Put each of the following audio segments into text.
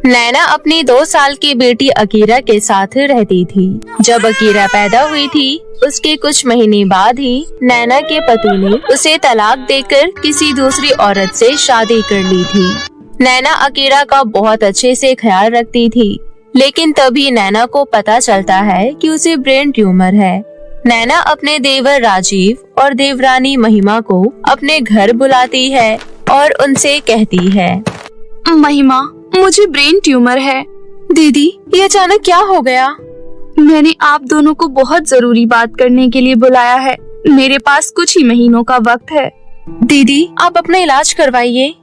नैना अपनी 2 साल की बेटी अकीरा के साथ रहती थी। जब अकीरा पैदा हुई थी, उसके कुछ महीने बाद ही नैना के पति ने उसे तलाक देकर किसी दूसरी औरत से शादी कर ली थी। नैना अकीरा का बहुत अच्छे से ख्याल रखती थी, लेकिन तभी नैना को पता चलता है कि उसे ब्रेन ट्यूमर है। नैना अपने देवर राजीव और देवरानी महिमा को अपने घर बुलाती है और उनसे कहती है, महिमा, मुझे ब्रेन ट्यूमर है। दीदी, ये अचानक क्या हो गया? मैंने आप दोनों को बहुत जरूरी बात करने के लिए बुलाया है। मेरे पास कुछ ही महीनों का वक्त है। दीदी, आप अपना इलाज करवाइए।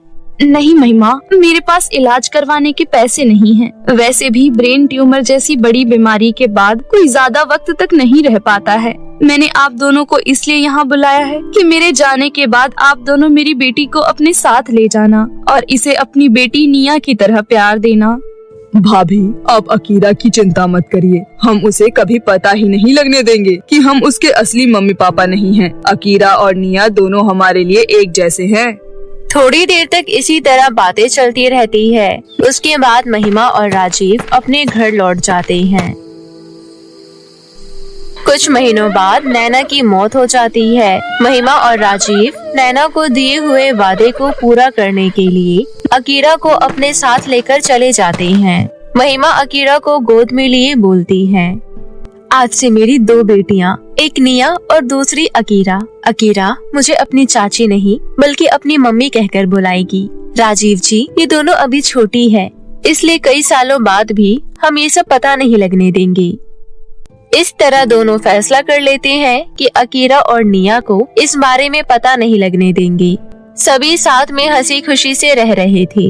नहीं महिमा, मेरे पास इलाज करवाने के पैसे नहीं हैं। वैसे भी ब्रेन ट्यूमर जैसी बड़ी बीमारी के बाद कोई ज्यादा वक्त तक नहीं रह पाता है। मैंने आप दोनों को इसलिए यहाँ बुलाया है कि मेरे जाने के बाद आप दोनों मेरी बेटी को अपने साथ ले जाना और इसे अपनी बेटी निया की तरह प्यार देना। भाभी, आप अकीरा की चिंता मत करिए। हम उसे कभी पता ही नहीं लगने देंगे कि हम उसके असली मम्मी पापा नहीं हैं। अकीरा और निया दोनों हमारे लिए एक जैसे हैं। थोड़ी देर तक इसी तरह बातें चलती रहती है। उसके बाद महिमा और राजीव अपने घर लौट जाते हैं। कुछ महीनों बाद नैना की मौत हो जाती है। महिमा और राजीव नैना को दिए हुए वादे को पूरा करने के लिए अकीरा को अपने साथ लेकर चले जाते हैं। महिमा अकीरा को गोद में लिए बोलती है, आज से मेरी 2 बेटियां, एक निया और दूसरी अकीरा। अकीरा मुझे अपनी चाची नहीं बल्कि अपनी मम्मी कहकर बुलाएगी। राजीव जी, ये दोनों अभी छोटी है, इसलिए कई सालों बाद भी हम ये सब पता नहीं लगने देंगे। इस तरह दोनों फैसला कर लेते हैं कि अकीरा और निया को इस बारे में पता नहीं लगने देंगे। सभी साथ में हंसी खुशी से रह रहे थे।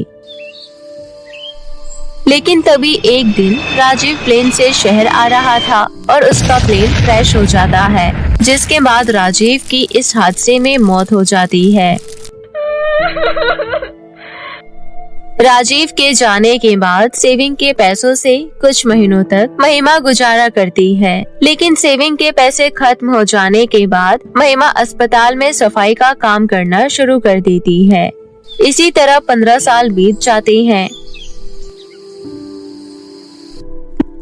लेकिन तभी एक दिन राजीव प्लेन से शहर आ रहा था और उसका प्लेन क्रैश हो जाता है, जिसके बाद राजीव की इस हादसे में मौत हो जाती है। राजीव के जाने के बाद सेविंग के पैसों से कुछ महीनों तक महिमा गुजारा करती है, लेकिन सेविंग के पैसे खत्म हो जाने के बाद महिमा अस्पताल में सफाई का काम करना शुरू कर देती है। इसी तरह 15 साल बीत जाते हैं।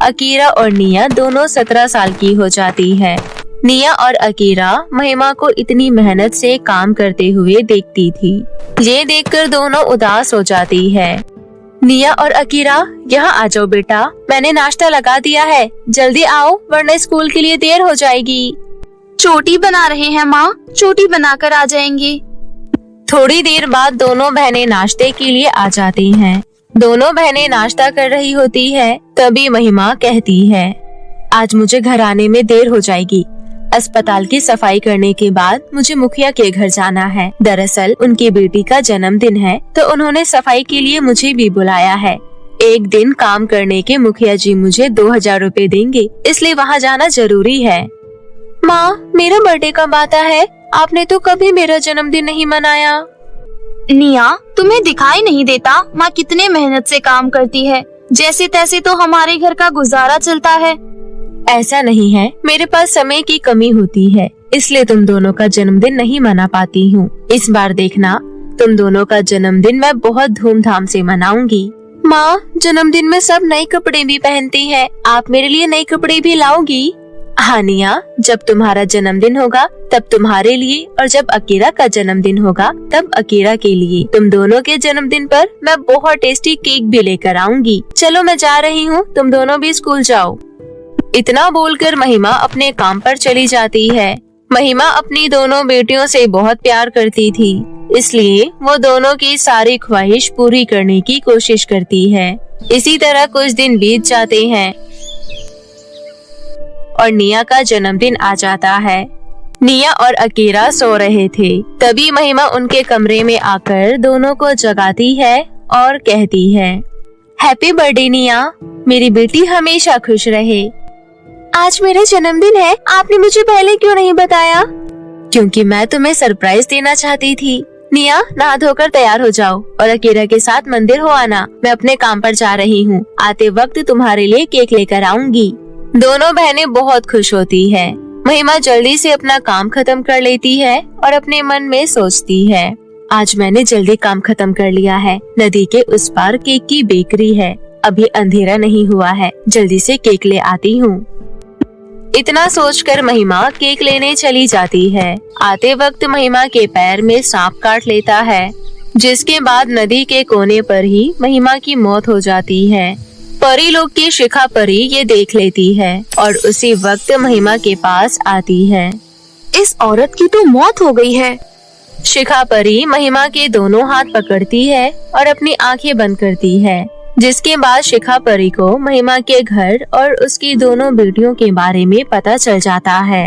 अकीरा और निया दोनों 17 साल की हो जाती है। निया और अकीरा महिमा को इतनी मेहनत से काम करते हुए देखती थी। ये देखकर दोनों उदास हो जाती है। निया और अकीरा, यहाँ आ जाओ बेटा, मैंने नाश्ता लगा दिया है, जल्दी आओ वरना स्कूल के लिए देर हो जाएगी। चोटी बना रहे हैं माँ, चोटी बनाकर आ जाएंगे। थोड़ी देर बाद दोनों बहनें नाश्ते के लिए आ जाती हैं। दोनों बहनें नाश्ता कर रही होती है, तभी महिमा कहती है, आज मुझे घर आने में देर हो जाएगी। अस्पताल की सफाई करने के बाद मुझे मुखिया के घर जाना है। दरअसल उनकी बेटी का जन्मदिन है, तो उन्होंने सफाई के लिए मुझे भी बुलाया है। एक दिन काम करने के मुखिया जी मुझे 2000 रुपए देंगे, इसलिए वहाँ जाना जरूरी है। माँ, मेरा बर्थडे कब आता है? आपने तो कभी मेरा जन्मदिन नहीं मनाया। निया, तुम्हें दिखाई नहीं देता माँ कितने मेहनत से काम करती है? जैसे तैसे तो हमारे घर का गुजारा चलता है। ऐसा नहीं है, मेरे पास समय की कमी होती है, इसलिए तुम दोनों का जन्मदिन नहीं मना पाती हूँ। इस बार देखना, तुम दोनों का जन्मदिन मैं बहुत धूमधाम से मनाऊंगी। माँ, जन्मदिन में सब नए कपड़े भी पहनती हैं, आप मेरे लिए नए कपड़े भी लाओगी? हाँ निया, जब तुम्हारा जन्मदिन होगा तब तुम्हारे लिए, और जब अकीरा का जन्मदिन होगा तब अकीरा के लिए। तुम दोनों के जन्मदिन पर मैं बहुत टेस्टी केक भी लेकर आऊंगी। चलो मैं जा रही हूँ, तुम दोनों भी स्कूल जाओ। इतना बोलकर महिमा अपने काम पर चली जाती है। महिमा अपनी दोनों बेटियों से बहुत प्यार करती थी, इसलिए वो दोनों की सारी ख्वाहिश पूरी करने की कोशिश करती है। इसी तरह कुछ दिन बीत जाते हैं और निया का जन्मदिन आ जाता है। निया और अकीरा सो रहे थे, तभी महिमा उनके कमरे में आकर दोनों को जगाती है और कहती है, हैप्पी बर्थडे निया, मेरी बेटी हमेशा खुश रहे। आज मेरा जन्मदिन है, आपने मुझे पहले क्यों नहीं बताया? क्योंकि मैं तुम्हें सरप्राइज देना चाहती थी। निया, नहा धोकर तैयार हो जाओ और अकीरा के साथ मंदिर हो आना। मैं अपने काम पर जा रही हूँ, आते वक्त तुम्हारे लिए केक लेकर आऊंगी। दोनों बहनें बहुत खुश होती है। महिमा जल्दी से अपना काम खत्म कर लेती है और अपने मन में सोचती है, आज मैंने जल्दी काम खत्म कर लिया है। नदी के उस पार केक की बेकरी है, अभी अंधेरा नहीं हुआ है, जल्दी से केक ले आती हूँ। इतना सोचकर महिमा केक लेने चली जाती है। आते वक्त महिमा के पैर में सांप काट लेता है, जिसके बाद नदी के कोने पर ही महिमा की मौत हो जाती है। परी लोग की शिखा परी ये देख लेती है और उसी वक्त महिमा के पास आती है। इस औरत की तो मौत हो गई है। शिखा परी महिमा के दोनों हाथ पकड़ती है और अपनी आंखें बंद करती है, जिसके बाद शिखा परी को महिमा के घर और उसकी दोनों बेटियों के बारे में पता चल जाता है।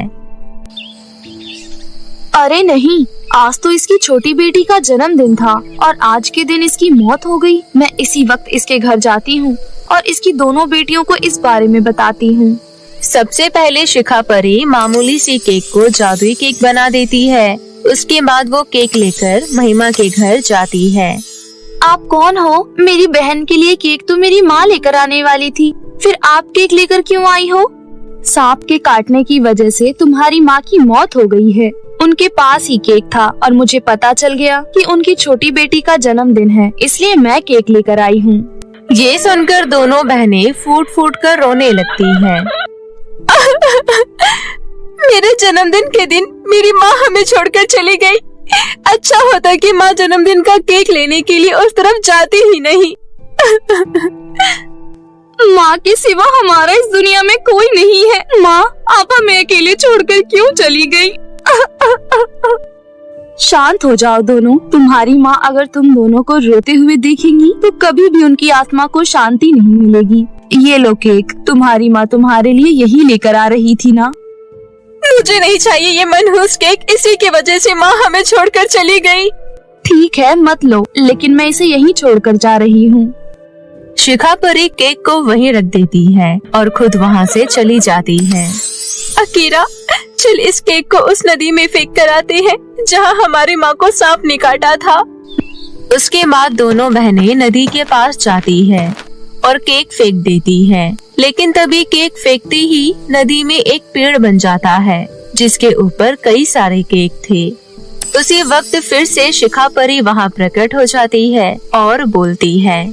अरे नहीं, आज तो इसकी छोटी बेटी का जन्मदिन था और आज के दिन इसकी मौत हो गई। मैं इसी वक्त इसके घर जाती हूँ और इसकी दोनों बेटियों को इस बारे में बताती हूँ। सबसे पहले शिखा परी मामूली सी केक को जादुई केक बना देती है। उसके बाद वो केक लेकर महिमा के घर जाती है। आप कौन हो? मेरी बहन के लिए केक तो मेरी माँ लेकर आने वाली थी, फिर आप केक लेकर क्यों आई हो? सांप के काटने की वजह से तुम्हारी माँ की मौत हो गई है। उनके पास ही केक था और मुझे पता चल गया कि उनकी छोटी बेटी का जन्मदिन है, इसलिए मैं केक लेकर आई हूँ। ये सुनकर दोनों बहनें फूट फूट कर रोने लगती हैं। मेरे जन्मदिन के दिन मेरी माँ हमें छोड़कर चली गई। अच्छा होता कि माँ जन्मदिन का केक लेने के लिए उस तरफ जाती ही नहीं। माँ के सिवा हमारा इस दुनिया में कोई नहीं है। माँ, आप हमें अकेले छोड़कर क्यों चली गई? शांत हो जाओ दोनों। तुम्हारी माँ अगर तुम दोनों को रोते हुए देखेंगी तो कभी भी उनकी आत्मा को शांति नहीं मिलेगी। ये लो केक, तुम्हारी माँ तुम्हारे लिए यही लेकर आ रही थी ना। मुझे नहीं चाहिए ये मनहूस केक, इसी की वजह से माँ हमें छोड़कर चली गई। ठीक है, मत लो, लेकिन मैं इसे यहीं छोड़कर जा रही हूँ। शिखा परी केक को वहीं रख देती है और खुद वहाँ से चली जाती है। अकीरा, चल इस केक को उस नदी में फेंक कर आते हैं जहाँ हमारी माँ को सांप ने काटा था। उसके बाद दोनों बहनें नदी के पास जाती है और केक फेंक देती है, लेकिन तभी केक फेंकते ही नदी में एक पेड़ बन जाता है जिसके ऊपर कई सारे केक थे। उसी वक्त फिर से शिखा परी वहाँ प्रकट हो जाती है और बोलती है,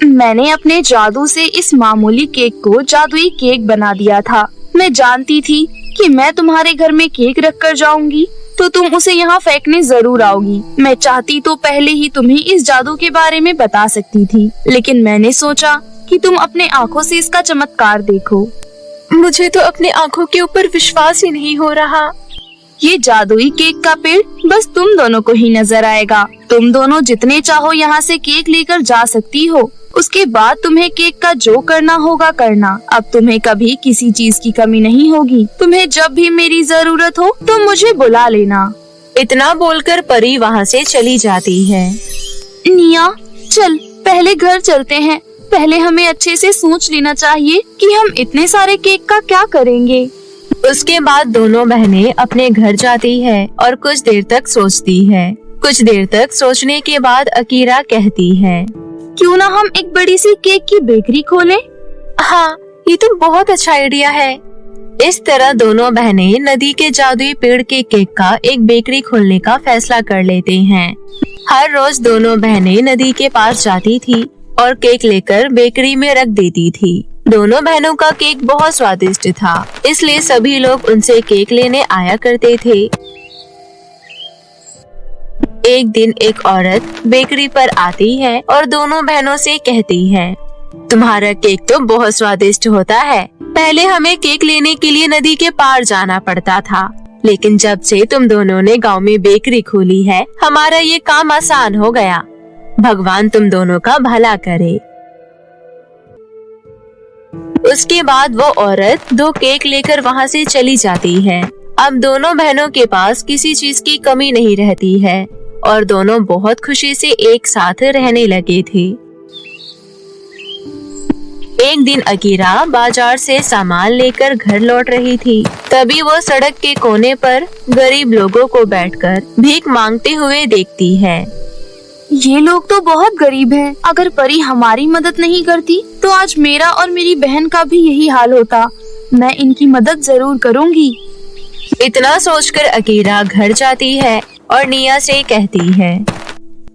मैंने अपने जादू से इस मामूली केक को जादुई केक बना दिया था। मैं जानती थी कि मैं तुम्हारे घर में केक रख कर जाऊंगी तो तुम उसे यहाँ फेंकने जरूर आओगी। मैं चाहती तो पहले ही तुम्हें इस जादू के बारे में बता सकती थी, लेकिन मैंने सोचा कि तुम अपने आँखों से इसका चमत्कार देखो। मुझे तो अपनी आँखों के ऊपर विश्वास ही नहीं हो रहा। ये जादुई केक का पेड़ बस तुम दोनों को ही नजर आएगा। तुम दोनों जितने चाहो यहाँ से केक लेकर जा सकती हो। उसके बाद तुम्हें केक का जो करना होगा करना। अब तुम्हें कभी किसी चीज की कमी नहीं होगी। तुम्हें जब भी मेरी जरूरत हो तो मुझे बुला लेना। इतना बोलकर परी वहाँ से चली जाती है। निया, चल पहले घर चलते हैं। पहले हमें अच्छे से सोच लेना चाहिए कि हम इतने सारे केक का क्या करेंगे। उसके बाद दोनों बहनें अपने घर जाती है और कुछ देर तक सोचती है। कुछ देर तक सोचने के बाद अकीरा कहती है, क्यों ना हम एक बड़ी सी केक की बेकरी खोलें? हाँ, ये तो बहुत अच्छा आइडिया है। इस तरह दोनों बहनें नदी के जादुई पेड़ के केक का एक बेकरी खोलने का फैसला कर लेते हैं। हर रोज दोनों बहनें नदी के पास जाती थी और केक लेकर बेकरी में रख देती थी। दोनों बहनों का केक बहुत स्वादिष्ट था, इसलिए सभी लोग उनसे केक लेने आया करते थे। एक दिन एक औरत बेकरी पर आती है और दोनों बहनों से कहती है, तुम्हारा केक तो बहुत स्वादिष्ट होता है। पहले हमें केक लेने के लिए नदी के पार जाना पड़ता था, लेकिन जब से तुम दोनों ने गांव में बेकरी खोली है, हमारा ये काम आसान हो गया। भगवान तुम दोनों का भला करे। उसके बाद वो औरत 2 केक लेकर वहाँ से चली जाती है। अब दोनों बहनों के पास किसी चीज की कमी नहीं रहती है और दोनों बहुत खुशी से एक साथ रहने लगे थे। एक दिन अकीरा बाजार से सामान लेकर घर लौट रही थी। तभी वो सड़क के कोने पर गरीब लोगों को बैठकर भीख मांगते हुए देखती है। ये लोग तो बहुत गरीब हैं। अगर परी हमारी मदद नहीं करती तो आज मेरा और मेरी बहन का भी यही हाल होता। मैं इनकी मदद जरूर करूँगी। इतना सोचकर अकीरा घर जाती है और निया से कहती है,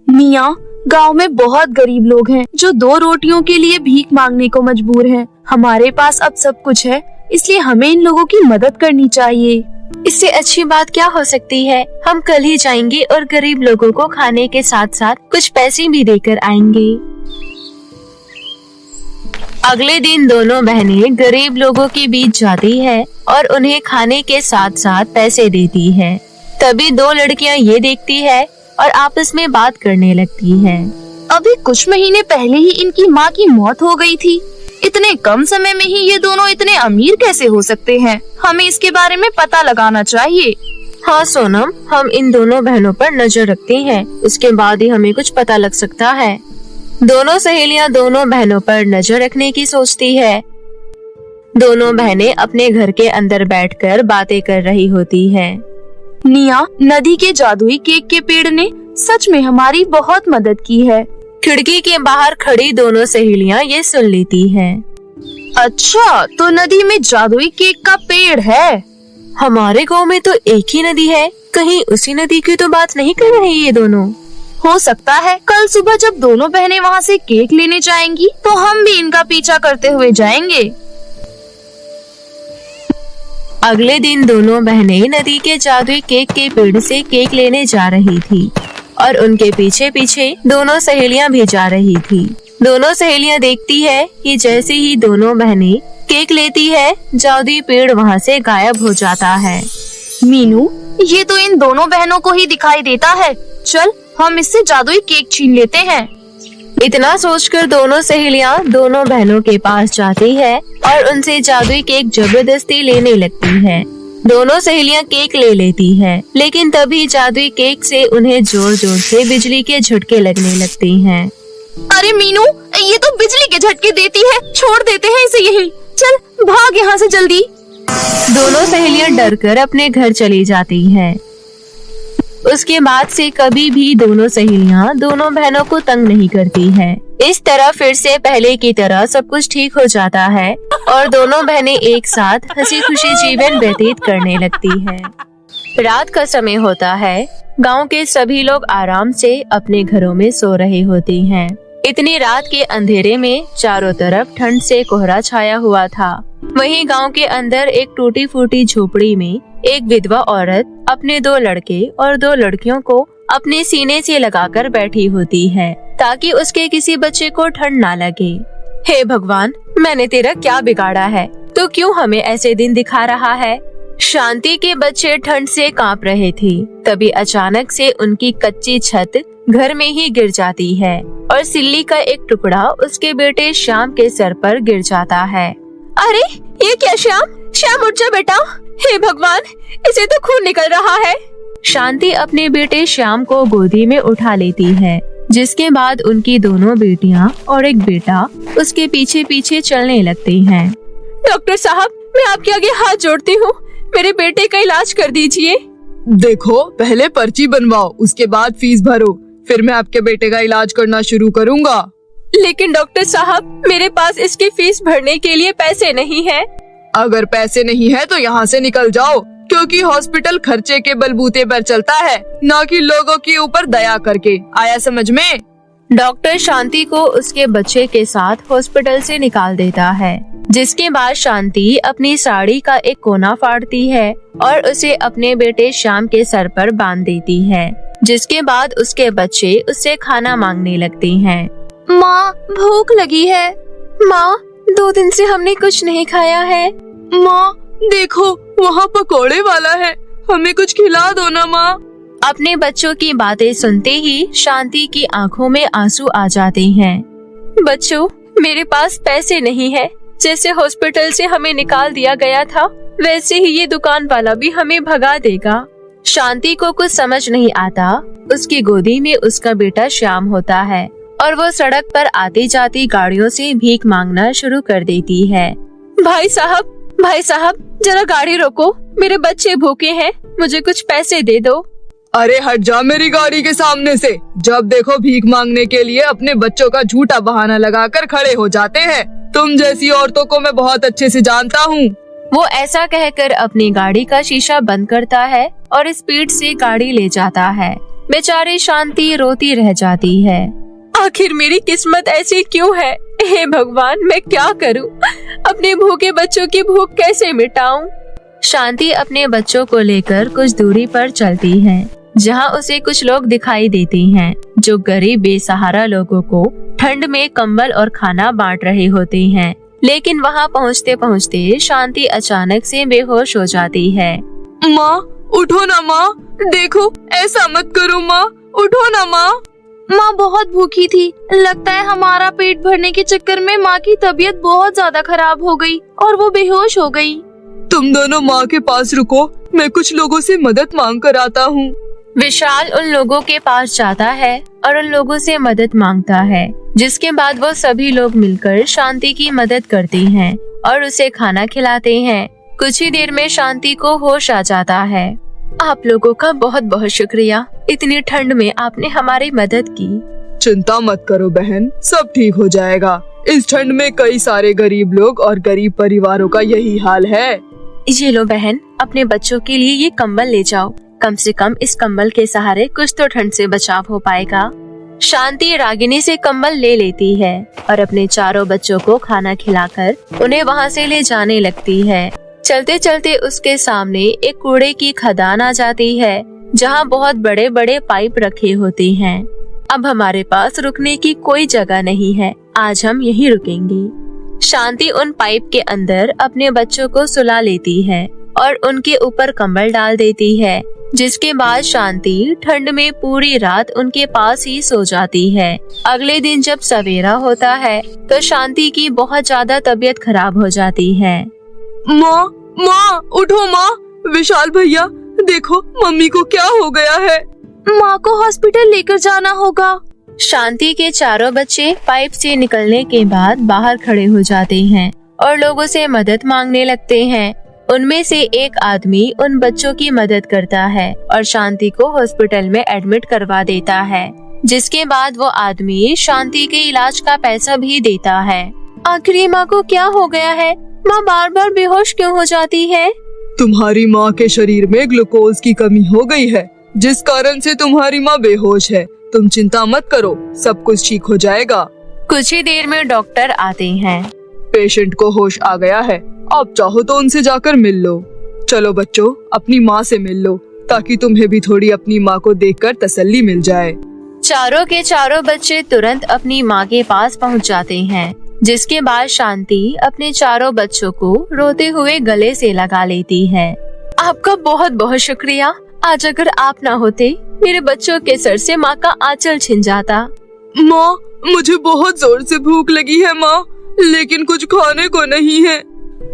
निया, गांव में बहुत गरीब लोग हैं जो 2 रोटियों के लिए भीख मांगने को मजबूर हैं। हमारे पास अब सब कुछ है, इसलिए हमें इन लोगों की मदद करनी चाहिए। इससे अच्छी बात क्या हो सकती है। हम कल ही जाएंगे और गरीब लोगों को खाने के साथ साथ कुछ पैसे भी देकर आएंगे। अगले दिन दोनों बहनें गरीब लोगों के बीच जाती है और उन्हें खाने के साथ साथ पैसे देती है। तभी 2 लड़कियां ये देखती है और आपस में बात करने लगती है। अभी कुछ महीने पहले ही इनकी माँ की मौत हो गई थी। इतने कम समय में ही ये दोनों इतने अमीर कैसे हो सकते हैं? हमें इसके बारे में पता लगाना चाहिए। हाँ सोनम, हम इन दोनों बहनों पर नजर रखते हैं, उसके बाद ही हमें कुछ पता लग सकता है। दोनों सहेलियां दोनों बहनों पर नजर रखने की सोचती है। दोनों बहनें अपने घर के अंदर बैठकर बातें कर रही होती है। निया, नदी के जादुई केक के पेड़ ने सच में हमारी बहुत मदद की है। खिड़की के बाहर खड़ी दोनों सहेलियां ये सुन लेती हैं। अच्छा, तो नदी में जादुई केक का पेड़ है। हमारे गांव में तो एक ही नदी है, कहीं उसी नदी की तो बात नहीं कर रही ये दोनों। हो सकता है कल सुबह जब दोनों बहनें वहाँ से केक लेने जाएंगी तो हम भी इनका पीछा करते हुए जाएंगे। अगले दिन दोनों बहनें नदी के जादुई केक के पेड़ से केक लेने जा रही थी और उनके पीछे पीछे दोनों सहेलियां भी जा रही थी। दोनों सहेलियां देखती है कि जैसे ही दोनों बहनें केक लेती है, जादुई पेड़ वहाँ से गायब हो जाता है। मीनू, ये तो इन दोनों बहनों को ही दिखाई देता है। चल, हम इससे जादुई केक छीन लेते हैं। इतना सोचकर दोनों सहेलियां दोनों बहनों के पास जाती है और उनसे जादुई केक जबरदस्ती लेने लगती है। दोनों सहेलियां केक ले लेती है, लेकिन तभी जादुई केक से उन्हें जोर जोर से बिजली के झटके लगने लगते हैं। अरे मीनू, ये तो बिजली के झटके देती है। छोड़ देते हैं इसे यहीं। चल, भाग यहाँ से जल्दी। दोनों सहेलियां डरकर अपने घर चली जाती हैं। उसके बाद से कभी भी दोनों सहेलियां दोनों बहनों को तंग नहीं करती हैं। इस तरह फिर से पहले की तरह सब कुछ ठीक हो जाता है और दोनों बहनें एक साथ हंसी खुशी जीवन व्यतीत करने लगती हैं। रात का समय होता है। गांव के सभी लोग आराम से अपने घरों में सो रहे होते हैं। इतनी रात के अंधेरे में चारों तरफ ठंड से कोहरा छाया हुआ था। वहीं गांव के अंदर एक टूटी फूटी झोपड़ी में एक विधवा औरत अपने 2 लड़के और 2 लड़कियों को अपने सीने से लगाकर बैठी होती है ताकि उसके किसी बच्चे को ठंड ना लगे। हे भगवान, मैंने तेरा क्या बिगाड़ा है? तो क्यों हमें ऐसे दिन दिखा रहा है? शांति के बच्चे ठंड से कांप रहे थे। तभी अचानक से उनकी कच्ची छत घर में ही गिर जाती है और सिल्ली का एक टुकड़ा उसके बेटे श्याम के सर पर गिर जाता है। अरे ये क्या श्याम? श्याम उठ जा बेटा। हे भगवान, इसे तो खून निकल रहा है। शांति अपने बेटे श्याम को गोदी में उठा लेती है, जिसके बाद उनकी दोनों बेटियां और एक बेटा उसके पीछे पीछे चलने लगते हैं। डॉक्टर साहब, मैं आपके आगे हाथ जोड़ती हूँ, मेरे बेटे का इलाज कर दीजिए। देखो, पहले पर्ची बनवाओ, उसके बाद फीस भरो, फिर मैं आपके बेटे का इलाज करना शुरू करूँगा। लेकिन डॉक्टर साहब, मेरे पास इसकी फीस भरने के लिए पैसे नहीं है। अगर पैसे नहीं है तो यहाँ से निकल जाओ, क्योंकि हॉस्पिटल खर्चे के बलबूते पर चलता है, न कि लोगों के ऊपर दया करके। आया समझ में? डॉक्टर शांति को उसके बच्चे के साथ हॉस्पिटल से निकाल देता है, जिसके बाद शांति अपनी साड़ी का एक कोना फाड़ती है और उसे अपने बेटे श्याम के सर पर बांध देती है, जिसके बाद उसके बच्चे उससे खाना मांगने लगते हैं। माँ, भूख लगी है। माँ, 2 दिन से हमने कुछ नहीं खाया है। माँ, देखो वहाँ पकोड़े वाला है, हमें कुछ खिला दो ना माँ। अपने बच्चों की बातें सुनते ही शांति की आंखों में आंसू आ जाते हैं। बच्चों, मेरे पास पैसे नहीं है। जैसे हॉस्पिटल से हमें निकाल दिया गया था, वैसे ही ये दुकान वाला भी हमें भगा देगा। शांति को कुछ समझ नहीं आता। उसकी गोदी में उसका बेटा श्याम होता है और वो सड़क पर आती जाती गाड़ियों से भीख मांगना शुरू कर देती है। भाई साहब, जरा गाड़ी रोको, मेरे बच्चे भूखे हैं, मुझे कुछ पैसे दे दो। अरे हट जा मेरी गाड़ी के सामने से। जब देखो भीख मांगने के लिए अपने बच्चों का झूठा बहाना लगाकर खड़े हो जाते हैं। तुम जैसी औरतों को मैं बहुत अच्छे से जानता हूँ। वो ऐसा कहकर अपनी गाड़ी का शीशा बंद करता है और स्पीड से गाड़ी ले जाता है। बेचारी शांति रोती रह जाती है। आखिर मेरी किस्मत ऐसी क्यों है? हे भगवान, मैं क्या करूं? अपने भूखे बच्चों की भूख कैसे मिटाऊं? शांति अपने बच्चों को लेकर कुछ दूरी पर चलती है, जहां उसे कुछ लोग दिखाई देते हैं जो गरीब बेसहारा लोगों को ठंड में कंबल और खाना बांट रहे होते हैं। लेकिन वहां पहुंचते पहुंचते शांति अचानक से बेहोश हो जाती है। माँ, उठो ना माँ, देखो ऐसा मत करो माँ, उठो ना माँ। माँ बहुत भूखी थी, लगता है हमारा पेट भरने के चक्कर में माँ की तबीयत बहुत ज्यादा खराब हो गई और वो बेहोश हो गई। तुम दोनों माँ के पास रुको, मैं कुछ लोगों से मदद मांग कर आता हूँ। विशाल उन लोगों के पास जाता है और उन लोगों से मदद मांगता है, जिसके बाद वो सभी लोग मिलकर शांति की मदद करते हैं और उसे खाना खिलाते हैं। कुछ ही देर में शांति को होश आ जाता है। आप लोगों का बहुत बहुत शुक्रिया, इतनी ठंड में आपने हमारी मदद की। चिंता मत करो बहन, सब ठीक हो जाएगा। इस ठंड में कई सारे गरीब लोग और गरीब परिवारों का यही हाल है। ये लो बहन, अपने बच्चों के लिए ये कंबल ले जाओ, कम से कम इस कंबल के सहारे कुछ तो ठंड से बचाव हो पाएगा। शांति रागिनी से कंबल ले लेती है और अपने चारों बच्चों को खाना खिलाकर उन्हें वहाँ से ले जाने लगती है। चलते चलते उसके सामने एक कूड़े की खदान आ जाती है, जहाँ बहुत बड़े बड़े पाइप रखे होते हैं। अब हमारे पास रुकने की कोई जगह नहीं है, आज हम यहीं रुकेंगे। शांति उन पाइप के अंदर अपने बच्चों को सुला लेती है और उनके ऊपर कंबल डाल देती है, जिसके बाद शांति ठंड में पूरी रात उनके पास ही सो जाती है। अगले दिन जब सवेरा होता है तो शांति की बहुत ज्यादा तबीयत खराब हो जाती है। माँ, माँ, उठो माँ, विशाल भैया देखो मम्मी को क्या हो गया है। माँ को हॉस्पिटल लेकर जाना होगा। शांति के चारों बच्चे पाइप से निकलने के बाद बाहर खड़े हो जाते हैं और लोगों से मदद मांगने लगते हैं। उनमें से एक आदमी उन बच्चों की मदद करता है और शांति को हॉस्पिटल में एडमिट करवा देता है, जिसके बाद वो आदमी शांति के इलाज का पैसा भी देता है। आखिर माँ को क्या हो गया है? माँ बार बार बेहोश क्यों हो जाती है? तुम्हारी माँ के शरीर में ग्लूकोज की कमी हो गई है, जिस कारण से तुम्हारी माँ बेहोश है। तुम चिंता मत करो, सब कुछ ठीक हो जाएगा। कुछ ही देर में डॉक्टर आते हैं। पेशेंट को होश आ गया है, आप चाहो तो उनसे जाकर मिल लो। चलो बच्चों, अपनी माँ से मिल लो, ताकि तुम्हें भी थोड़ी अपनी माँ को देखकर तसल्ली मिल जाए। चारों के चारों बच्चे तुरंत अपनी माँ के पास पहुँच जाते हैं, जिसके बाद शांति अपने चारों बच्चों को रोते हुए गले से लगा लेती है। आपका बहुत बहुत शुक्रिया, आज अगर आप ना होते मेरे बच्चों के सर से माँ का आंचल छिन जाता। माँ, मुझे बहुत जोर से भूख लगी है माँ, लेकिन कुछ खाने को नहीं है।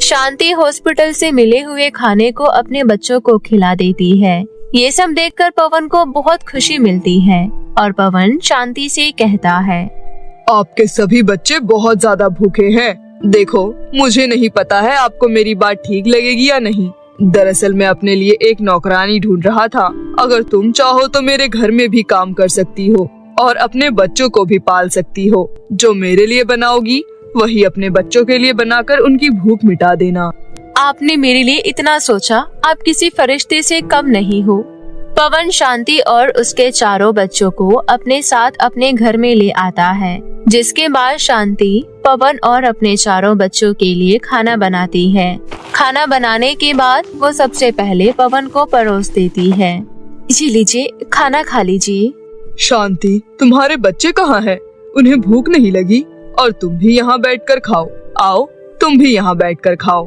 शांति हॉस्पिटल से मिले हुए खाने को अपने बच्चों को खिला देती है। ये सब देखकर पवन को बहुत खुशी मिलती है और पवन शांति से कहता है, आपके सभी बच्चे बहुत ज्यादा भूखे हैं। देखो, मुझे नहीं पता है आपको मेरी बात ठीक लगेगी या नहीं। दरअसल मैं अपने लिए एक नौकरानी ढूंढ रहा था। अगर तुम चाहो तो मेरे घर में भी काम कर सकती हो और अपने बच्चों को भी पाल सकती हो। जो मेरे लिए बनाओगी वही अपने बच्चों के लिए बनाकर उनकी भूख मिटा देना। आपने मेरे लिए इतना सोचा, आप किसी फरिश्ते से कम नहीं हो। पवन शांति और उसके चारों बच्चों को अपने साथ अपने घर में ले आता है, जिसके बाद शांति पवन और अपने चारों बच्चों के लिए खाना बनाती है। खाना बनाने के बाद वो सबसे पहले पवन को परोस देती है। जी लीजिए, खाना खा लीजिए। शांति, तुम्हारे बच्चे कहाँ हैं? उन्हें भूख नहीं लगी? और तुम भी यहाँ बैठकर खाओ। आओ, तुम भी यहाँ बैठकर खाओ।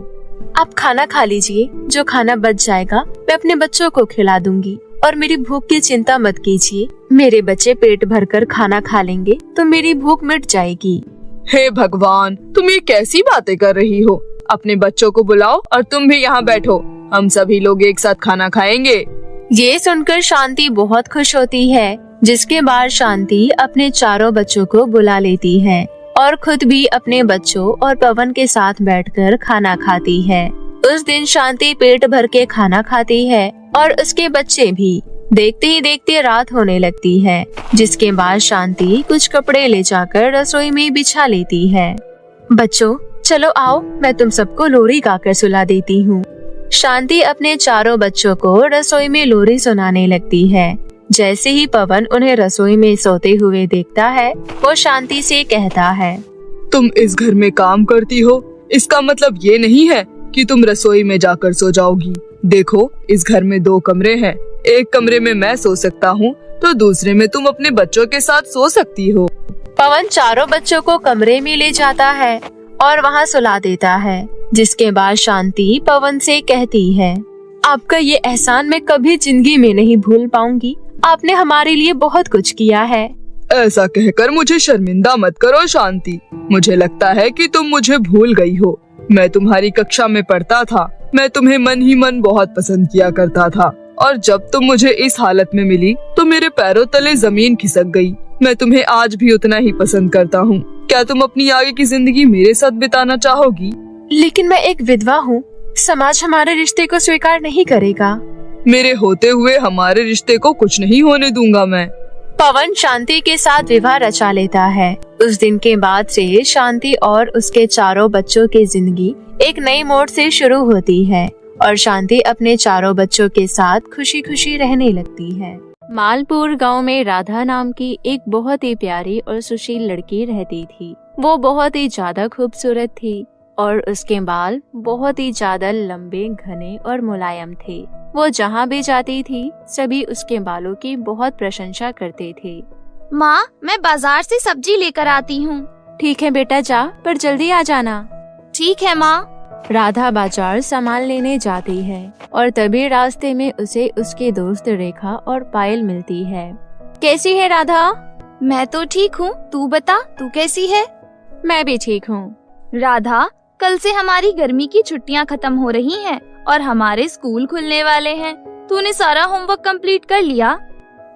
आप खाना खा लीजिए, जो खाना बच जाएगा मैं अपने बच्चों को खिला दूंगी और मेरी भूख की चिंता मत कीजिए। मेरे बच्चे पेट भरकर खाना खा लेंगे तो मेरी भूख मिट जाएगी। हे भगवान, तुम ये कैसी बातें कर रही हो? अपने बच्चों को बुलाओ और तुम भी यहाँ बैठो, हम सभी लोग एक साथ खाना खाएंगे। ये सुनकर शांति बहुत खुश होती है, जिसके बाद शांति अपने चारों बच्चों को बुला लेती है और खुद भी अपने बच्चों और पवन के साथ बैठकर खाना खाती है। उस दिन शांति पेट भर के खाना खाती है और उसके बच्चे भी। देखते ही देखते रात होने लगती है, जिसके बाद शांति कुछ कपड़े ले जाकर रसोई में बिछा लेती है। बच्चों चलो आओ, मैं तुम सबको लोरी गाकर सुला देती हूँ। शांति अपने चारों बच्चों को रसोई में लोरी सुनाने लगती है। जैसे ही पवन उन्हें रसोई में सोते हुए देखता है, वो शांति से कहता है, तुम इस घर में काम करती हो, इसका मतलब ये नहीं है कि तुम रसोई में जाकर सो जाओगी। देखो, इस घर में 2 कमरे हैं। एक कमरे में मैं सो सकता हूँ तो दूसरे में तुम अपने बच्चों के साथ सो सकती हो। पवन चारों बच्चों को कमरे में ले जाता है और वहाँ सुला देता है, जिसके बाद शांति पवन से कहती है, आपका ये एहसान मैं कभी जिंदगी में नहीं भूल पाऊंगी। आपने हमारे लिए बहुत कुछ किया है। ऐसा कहकर मुझे शर्मिंदा मत करो शांति। मुझे लगता है कि तुम मुझे भूल गई हो। मैं तुम्हारी कक्षा में पढ़ता था। मैं तुम्हें मन ही मन बहुत पसंद किया करता था और जब तुम मुझे इस हालत में मिली तो मेरे पैरों तले जमीन खिसक गई। मैं तुम्हें आज भी उतना ही पसंद करता हूँ। क्या तुम अपनी आगे की जिंदगी मेरे साथ बिताना चाहोगी? लेकिन मैं एक विधवा हूँ, समाज हमारे रिश्ते को स्वीकार नहीं करेगा। मेरे होते हुए हमारे रिश्ते को कुछ नहीं होने दूंगा मैं। पवन शांति के साथ विवाह रचा लेता है। उस दिन के बाद से शांति और उसके चारों बच्चों की जिंदगी एक नई मोड़ से शुरू होती है और शांति अपने चारों बच्चों के साथ खुशी खुशी रहने लगती है। मालपुर गांव में राधा नाम की एक बहुत ही प्यारी और सुशील लड़की रहती थी। वो बहुत ही ज्यादा खूबसूरत थी और उसके बाल बहुत ही ज्यादा लंबे, घने और मुलायम थे। वो जहाँ भी जाती थी सभी उसके बालों की बहुत प्रशंसा करते थे। माँ, मैं बाजार से सब्जी लेकर आती हूँ। ठीक है बेटा, जा, पर जल्दी आ जाना। ठीक है माँ। राधा बाजार सामान लेने जाती है और तभी रास्ते में उसे उसके दोस्त रेखा और पायल मिलती है। कैसी है राधा? मैं तो ठीक हूँ, तू बता, तू कैसी है? मैं भी ठीक हूँ। राधा, कल से हमारी गर्मी की छुट्टियाँ खत्म हो रही हैं और हमारे स्कूल खुलने वाले हैं। तूने सारा होमवर्क कंप्लीट कर लिया?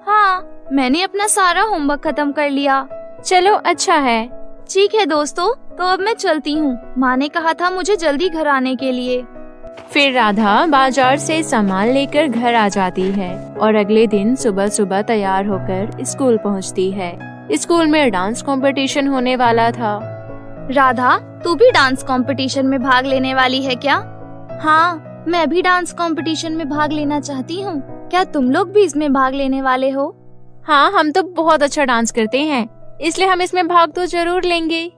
हाँ, मैंने अपना सारा होमवर्क खत्म कर लिया। चलो, अच्छा है। ठीक है दोस्तों, तो अब मैं चलती हूँ। माँ ने कहा था मुझे जल्दी घर आने के लिए। फिर राधा बाजार से सामान लेकर घर आ जाती है और अगले दिन सुबह सुबह तैयार होकर स्कूल पहुँचती है। स्कूल में डांस कंपटीशन होने वाला था। राधा, तू भी डांस कंपटीशन में भाग लेने वाली है क्या? हाँ, मैं भी डांस कंपटीशन में भाग लेना चाहती हूँ। क्या तुम लोग भी इसमें भाग लेने वाले हो? हाँ, हम तो बहुत अच्छा डांस करते हैं, इसलिए हम इसमें भाग तो जरूर लेंगे।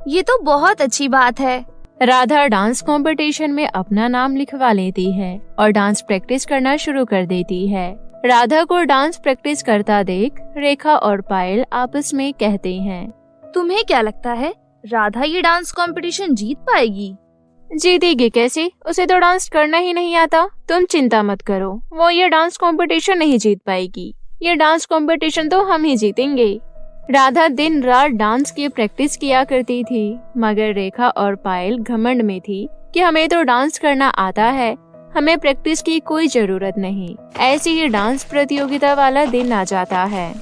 ये तो बहुत अच्छी बात है। राधा डांस कंपटीशन में अपना नाम लिखवा लेती है और डांस प्रैक्टिस करना शुरू कर देती है। राधा को डांस प्रैक्टिस करता देख रेखा और पायल आपस में कहते हैं, तुम्हें क्या लगता है राधा ये डांस कंपटीशन जीत पाएगी? जीतेगी कैसे? उसे तो डांस करना ही नहीं आता। तुम चिंता मत करो, वो ये डांस कंपटीशन नहीं जीत पाएगी। ये डांस कंपटीशन तो हम ही जीतेंगे। राधा दिन रात डांस की प्रैक्टिस किया करती थी, मगर रेखा और पायल घमंड में थी कि हमें तो डांस करना आता है, हमें प्रैक्टिस की कोई जरूरत नहीं। ऐसे ही डांस प्रतियोगिता वाला दिन आ जाता है।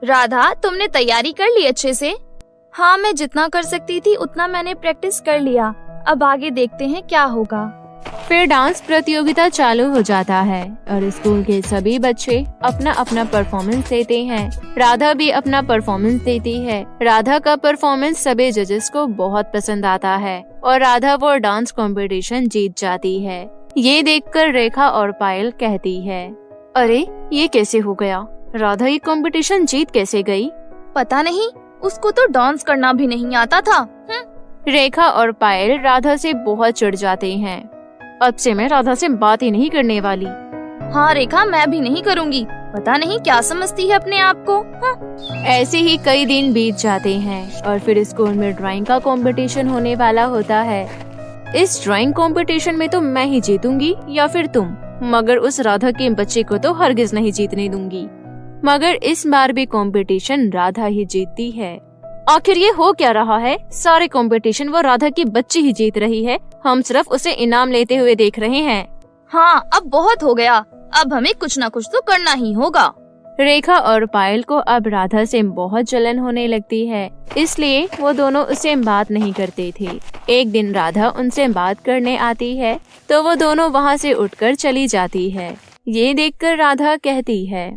राधा, तुमने तैयारी कर ली अच्छे से? हाँ, मैं जितना कर सकती थी उतना मैंने प्रैक्टिस कर लिया। अब आगे देखते हैं क्या होगा। फिर डांस प्रतियोगिता चालू हो जाता है और स्कूल के सभी बच्चे अपना अपना परफॉर्मेंस देते हैं। राधा भी अपना परफॉर्मेंस देती है। राधा का परफॉर्मेंस सभी जजेस को बहुत पसंद आता है और राधा वो डांस कंपटीशन जीत जाती है। ये देखकर रेखा और पायल कहती है, अरे ये कैसे हो गया? राधा ये कंपटीशन जीत कैसे गई? पता नहीं, उसको तो डांस करना भी नहीं आता था। रेखा और पायल राधा से बहुत चिढ़ जाते हैं। अब से मैं राधा से बात ही नहीं करने वाली। हाँ रेखा, मैं भी नहीं करूँगी। पता नहीं क्या समझती है अपने आप को। ऐसे ही कई दिन बीत जाते हैं और फिर स्कूल में ड्राइंग का कंपटीशन होने वाला होता है। इस ड्राइंग कंपटीशन में तो मैं ही जीतूंगी या फिर तुम, मगर उस राधा के बच्चे को तो हरगिज नहीं जीतने दूंगी। मगर इस बार भी कंपटीशन राधा ही जीतती है। आखिर ये हो क्या रहा है? सारे कंपटीशन वो राधा की बच्ची ही जीत रही है, हम सिर्फ उसे इनाम लेते हुए देख रहे हैं। हाँ, अब बहुत हो गया, अब हमें कुछ न कुछ तो करना ही होगा। रेखा और पायल को अब राधा से बहुत जलन होने लगती है, इसलिए वो दोनों उससे बात नहीं करते थे। एक दिन राधा उनसे बात करने आती है तो वो दोनों वहाँ से उठकर चली जाती है। ये देखकर राधा कहती है,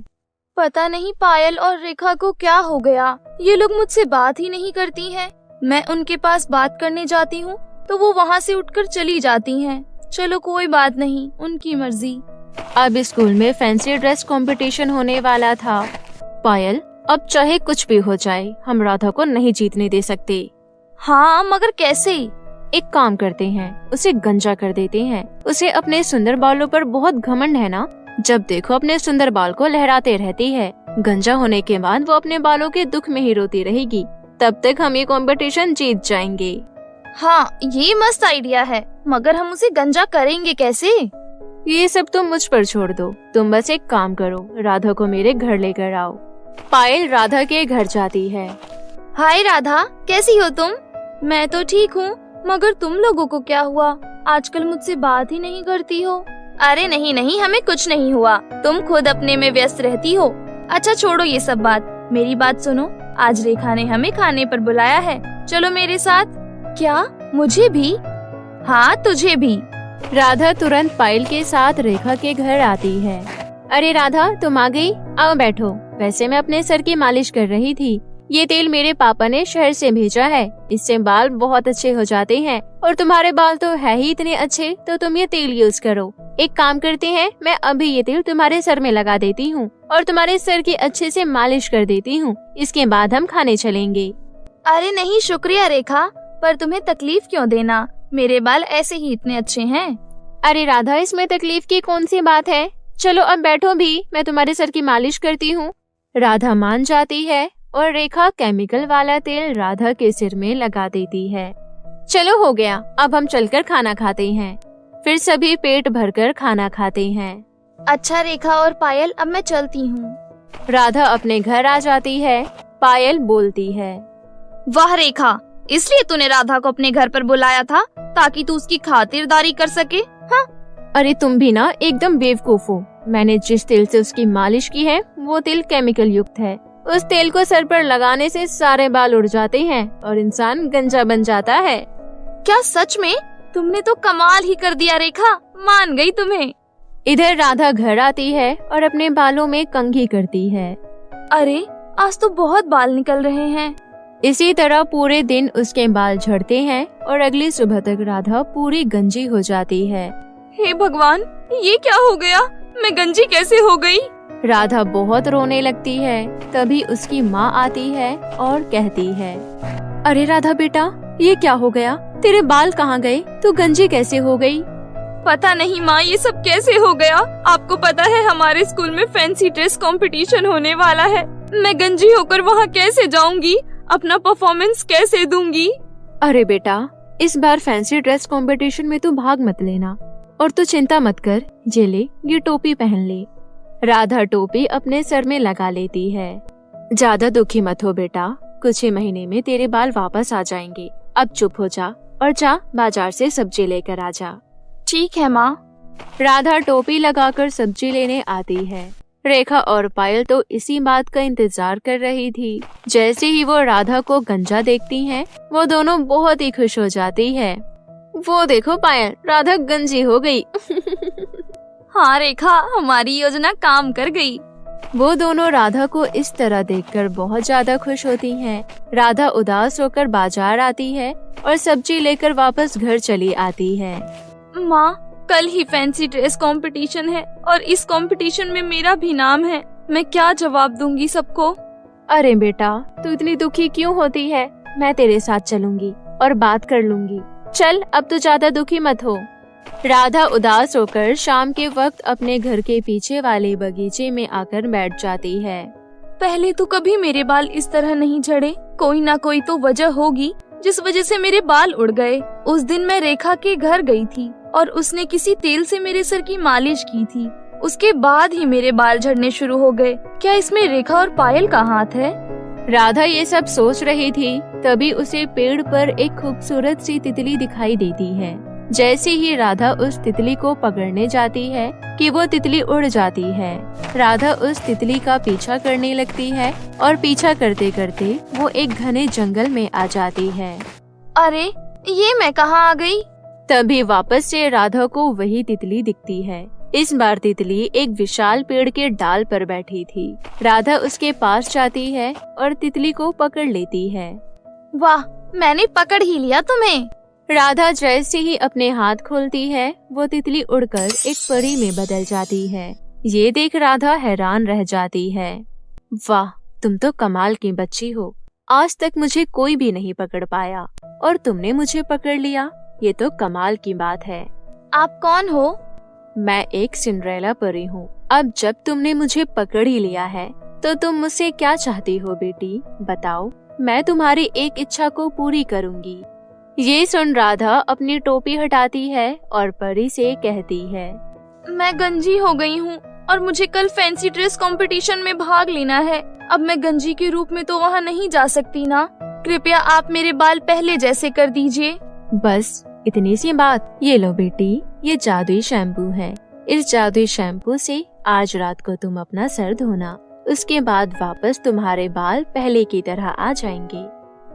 पता नहीं पायल और रेखा को क्या हो गया, ये लोग मुझसे बात ही नहीं करती हैं। मैं उनके पास बात करने जाती हूँ तो वो वहाँ से उठकर चली जाती हैं। चलो कोई बात नहीं, उनकी मर्जी। अब स्कूल में फैंसी ड्रेस कंपटीशन होने वाला था। पायल, अब चाहे कुछ भी हो जाए, हम राधा को नहीं जीतने दे सकते। हाँ, मगर कैसे? एक काम करते हैं, उसे गंजा कर देते हैं। उसे अपने सुंदर बालों पर बहुत घमंड है ना, जब देखो अपने सुंदर बाल को लहराते रहती है। गंजा होने के बाद वो अपने बालों के दुख में ही रोती रहेगी। तब तक हम ये कंपटीशन जीत जाएंगे। हाँ, ये मस्त आइडिया है, मगर हम उसे गंजा करेंगे कैसे? ये सब तुम मुझ पर छोड़ दो। तुम बस एक काम करो, राधा को मेरे घर लेकर आओ। पायल राधा के घर जाती है। हाय राधा, कैसी हो तुम? मैं तो ठीक हूँ, मगर तुम लोगों को क्या हुआ? आजकल मुझसे बात ही नहीं करती हो। अरे नहीं, हमें कुछ नहीं हुआ, तुम खुद अपने में व्यस्त रहती हो। अच्छा छोड़ो ये सब बात, मेरी बात सुनो। आज रेखा ने हमें खाने पर बुलाया है, चलो मेरे साथ। क्या, मुझे भी? हाँ, तुझे भी। राधा तुरंत पायल के साथ रेखा के घर आती है। अरे राधा, तुम आ गई, आओ बैठो। वैसे मैं अपने सर की मालिश कर रही थी। ये तेल मेरे पापा ने शहर से भेजा है, इससे बाल बहुत अच्छे हो जाते हैं। और तुम्हारे बाल तो है ही इतने अच्छे, तो तुम ये तेल यूज करो। एक काम करते हैं, मैं अभी ये तेल तुम्हारे सर में लगा देती हूँ और तुम्हारे सर की अच्छे से मालिश कर देती हूँ। इसके बाद हम खाने चलेंगे। अरे नहीं शुक्रिया रेखा, पर तुम्हें तकलीफ क्यों देना, मेरे बाल ऐसे ही इतने अच्छे हैं। अरे राधा, इसमें तकलीफ की कौन सी बात है? चलो अब बैठो भी, मैं तुम्हारे सर की मालिश करती हूँ। राधा मान जाती है और रेखा केमिकल वाला तेल राधा के सिर में लगा देती है। चलो हो गया, अब हम चलकर खाना खाते हैं। फिर सभी पेट भरकर खाना खाते हैं। अच्छा रेखा और पायल, अब मैं चलती हूँ। राधा अपने घर आ जाती है। पायल बोलती है, वाह रेखा, इसलिए तूने राधा को अपने घर पर बुलाया था ताकि तू उसकी खातिरदारी कर सके? हाँ? अरे तुम भी ना एकदम बेवकूफ हो। मैंने जिस तेल से उसकी मालिश की है वो तेल केमिकल युक्त है। उस तेल को सर पर लगाने से सारे बाल उड़ जाते हैं और इंसान गंजा बन जाता है। क्या सच में? तुमने तो कमाल ही कर दिया रेखा, मान गई तुम्हें। इधर राधा घर आती है और अपने बालों में कंघी करती है। अरे आज तो बहुत बाल निकल रहे हैं। इसी तरह पूरे दिन उसके बाल झड़ते हैं और अगली सुबह तक राधा पूरी गंजी हो जाती है। हे भगवान, ये क्या हो गया? मैं गंजी कैसे हो गई? राधा बहुत रोने लगती है। तभी उसकी माँ आती है और कहती है, अरे राधा बेटा, ये क्या हो गया? तेरे बाल कहाँ गए? तू गंजी कैसे हो गई? पता नहीं माँ, ये सब कैसे हो गया? आपको पता है हमारे स्कूल में फैंसी ड्रेस कंपटीशन होने वाला है। मैं गंजी होकर वहाँ कैसे जाऊँगी? अपना परफॉर्मेंस कैसे दूंगी? अरे बेटा, इस बार फैंसी ड्रेस कंपटीशन में तू भाग मत लेना। और तू चिंता मत कर, ये ले, ये टोपी पहन ले। राधा टोपी अपने सर में लगा लेती है। ज्यादा दुखी मत हो बेटा, कुछ ही महीने में तेरे बाल वापस आ जाएंगे। अब चुप हो जा और जा बाजार से सब्जी लेकर आ जा। ठीक है माँ। राधा टोपी लगाकर सब्जी लेने आती है। रेखा और पायल तो इसी बात का इंतजार कर रही थी। जैसे ही वो राधा को गंजा देखती हैं, वो दोनों बहुत ही खुश हो जाती है। वो देखो पायल, राधा गंजी हो गई। हाँ रेखा, हमारी योजना काम कर गई। वो दोनों राधा को इस तरह देखकर बहुत ज्यादा खुश होती हैं। राधा उदास होकर बाजार आती है और सब्जी लेकर वापस घर चली आती है। माँ, कल ही फैंसी ड्रेस कंपटीशन है और इस कंपटीशन में मेरा भी नाम है। मैं क्या जवाब दूंगी सबको? अरे बेटा, तू इतनी दुखी क्यों होती है? मैं तेरे साथ चलूंगी और बात कर लूंगी। चल, अब तो ज्यादा दुखी मत हो। राधा उदास होकर शाम के वक्त अपने घर के पीछे वाले बगीचे में आकर बैठ जाती है। पहले तो कभी मेरे बाल इस तरह नहीं झड़े। कोई ना कोई तो वजह होगी जिस वजह से मेरे बाल उड़ गए। उस दिन मैं रेखा के घर गई थी और उसने किसी तेल से मेरे सर की मालिश की थी। उसके बाद ही मेरे बाल झड़ने शुरू हो गए। क्या इसमें रेखा और पायल का हाथ है? राधा ये सब सोच रही थी, तभी उसे पेड़ पर एक खूबसूरत सी तितली दिखाई देती है। जैसे ही राधा उस तितली को पकड़ने जाती है कि वो तितली उड़ जाती है। राधा उस तितली का पीछा करने लगती है और पीछा करते करते वो एक घने जंगल में आ जाती है। अरे ये मैं कहाँ आ गई? तभी वापस से राधा को वही तितली दिखती है। इस बार तितली एक विशाल पेड़ के डाल पर बैठी थी। राधा उसके पास जाती है और तितली को पकड़ लेती है। वाह, मैंने पकड़ ही लिया तुम्हें। राधा जैसे ही अपने हाथ खोलती है वो तितली उड़कर एक परी में बदल जाती है। ये देख राधा हैरान रह जाती है। वाह, तुम तो कमाल की बच्ची हो। आज तक मुझे कोई भी नहीं पकड़ पाया और तुमने मुझे पकड़ लिया, ये तो कमाल की बात है। आप कौन हो? मैं एक सिंड्रेला परी हूँ। अब जब तुमने मुझे पकड़ ही लिया है तो तुम मुझसे क्या चाहती हो बेटी, बताओ। मैं तुम्हारी एक इच्छा को पूरी करूँगी। ये सुन राधा अपनी टोपी हटाती है और परी से कहती है, मैं गंजी हो गई हूँ और मुझे कल फैंसी ड्रेस कंपटीशन में भाग लेना है। अब मैं गंजी के रूप में तो वहाँ नहीं जा सकती ना। कृपया आप मेरे बाल पहले जैसे कर दीजिए। बस इतनी सी बात। ये लो बेटी, ये जादुई शैम्पू है। इस जादुई शैम्पू से आज रात को तुम अपना सर धोना, उसके बाद वापस तुम्हारे बाल पहले की तरह आ जाएंगे।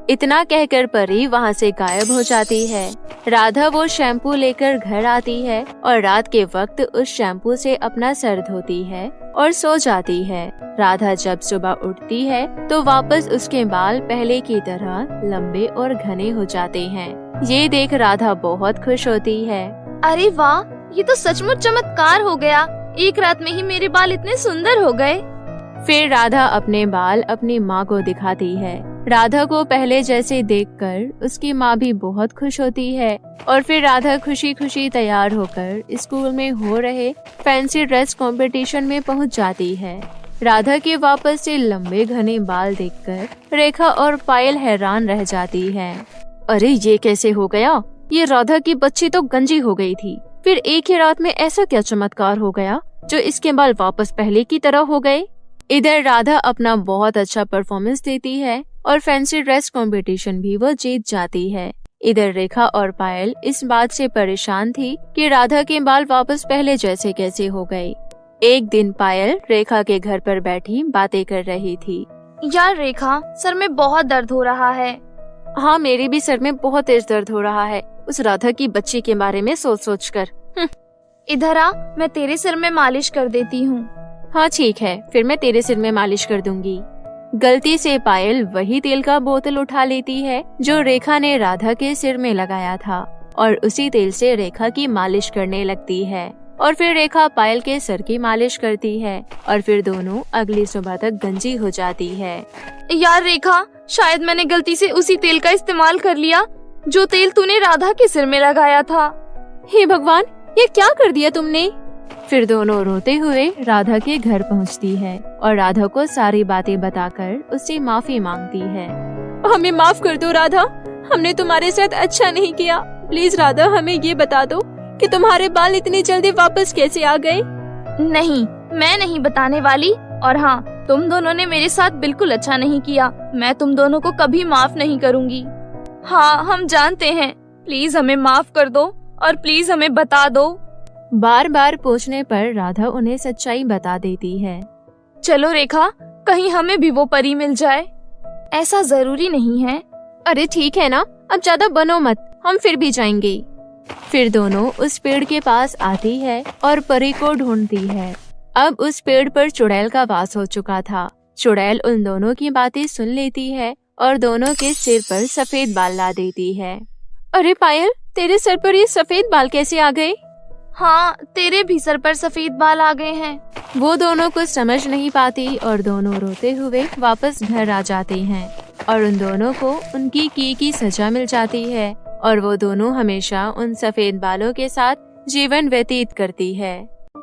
इतना कहकर परी वहाँ से गायब हो जाती है। राधा वो शैम्पू लेकर घर आती है और रात के वक्त उस शैम्पू से अपना सर धोती है और सो जाती है। राधा जब सुबह उठती है तो वापस उसके बाल पहले की तरह लंबे और घने हो जाते हैं। ये देख राधा बहुत खुश होती है। अरे वाह, ये तो सचमुच चमत्कार हो गया। एक रात में ही मेरे बाल इतने सुंदर हो गए। फिर राधा अपने बाल अपनी माँ को दिखाती है। राधा को पहले जैसे देखकर उसकी माँ भी बहुत खुश होती है और फिर राधा खुशी खुशी तैयार होकर स्कूल में हो रहे फैंसी ड्रेस कंपटीशन में पहुँच जाती है। राधा के वापस से लंबे घने बाल देखकर रेखा और पायल हैरान रह जाती है। अरे ये कैसे हो गया? ये राधा की बच्ची तो गंजी हो गई थी, फिर एक ही रात में ऐसा क्या चमत्कार हो गया जो इसके बाल वापस पहले की तरह हो गए? इधर राधा अपना बहुत अच्छा परफॉर्मेंस देती है और फैंसी ड्रेस कंपटीशन भी वो जीत जाती है। इधर रेखा और पायल इस बात से परेशान थी कि राधा के बाल वापस पहले जैसे कैसे हो गए। एक दिन पायल रेखा के घर पर बैठी बातें कर रही थी। यार रेखा, सर में बहुत दर्द हो रहा है। हाँ, मेरे भी सर में बहुत तेज दर्द हो रहा है उस राधा की बच्ची के बारे में सोच सोच कर। इधर आ, मैं तेरे सिर में मालिश कर देती हूँ। हाँ ठीक है, फिर मैं तेरे सिर में मालिश कर दूंगी। गलती से पायल वही तेल का बोतल उठा लेती है जो रेखा ने राधा के सिर में लगाया था और उसी तेल से रेखा की मालिश करने लगती है और फिर रेखा पायल के सर की मालिश करती है और फिर दोनों अगली सुबह तक गंजी हो जाती है। यार रेखा, शायद मैंने गलती से उसी तेल का इस्तेमाल कर लिया जो तेल तूने राधा के सिर में लगाया था। हे भगवान, ये क्या कर दिया तुमने? फिर दोनों रोते हुए राधा के घर पहुंचती है और राधा को सारी बातें बताकर उससे माफी मांगती है। हमें माफ कर दो राधा, हमने तुम्हारे साथ अच्छा नहीं किया। प्लीज राधा, हमें ये बता दो कि तुम्हारे बाल इतनी जल्दी वापस कैसे आ गए? नहीं, मैं नहीं बताने वाली। और हाँ, तुम दोनों ने मेरे साथ बिल्कुल अच्छा नहीं किया। मैं तुम दोनों को कभी माफ नहीं करूँगी। हाँ, हम जानते हैं। प्लीज हमें माफ कर दो और प्लीज हमें बता दो। बार बार पूछने पर राधा उन्हें सच्चाई बता देती है। चलो रेखा, कहीं हमें भी वो परी मिल जाए। ऐसा जरूरी नहीं है। अरे ठीक है ना, अब ज्यादा बनो मत, हम फिर भी जाएंगे। फिर दोनों उस पेड़ के पास आती है और परी को ढूंढती है। अब उस पेड़ पर चुड़ैल का वास हो चुका था। चुड़ैल उन दोनों की बातें सुन लेती है और दोनों के सिर पर सफेद बाल ला देती है। अरे पायल, तेरे सर पर ये सफेद बाल कैसे आ गए? हाँ, तेरे भी सर पर सफेद बाल आ गए हैं। वो दोनों कुछ समझ नहीं पाती और दोनों रोते हुए वापस घर आ जाते हैं और उन दोनों को उनकी की सजा मिल जाती है और वो दोनों हमेशा उन सफेद बालों के साथ जीवन व्यतीत करती है।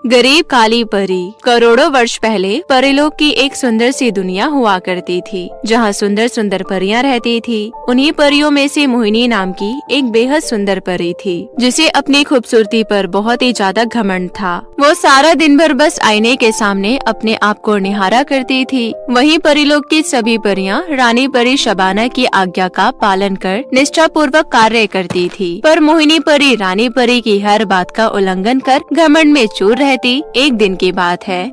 गरीब काली परी। करोड़ों वर्ष पहले परीलोक की एक सुंदर सी दुनिया हुआ करती थी जहाँ सुंदर सुंदर परियां रहती थी। उन्हीं परियों में से मोहिनी नाम की एक बेहद सुंदर परी थी जिसे अपनी खूबसूरती पर बहुत ही ज्यादा घमंड था। वो सारा दिन भर बस आईने के सामने अपने आप को निहारा करती थी। वहीं परीलोक की सभी परियां रानी परी शबाना की आज्ञा का पालन कर निष्ठा पूर्वक कार्य करती थी, पर मोहिनी परी रानी परी की हर बात का उल्लंघन कर घमंड में चूर रहती। एक दिन की बात है।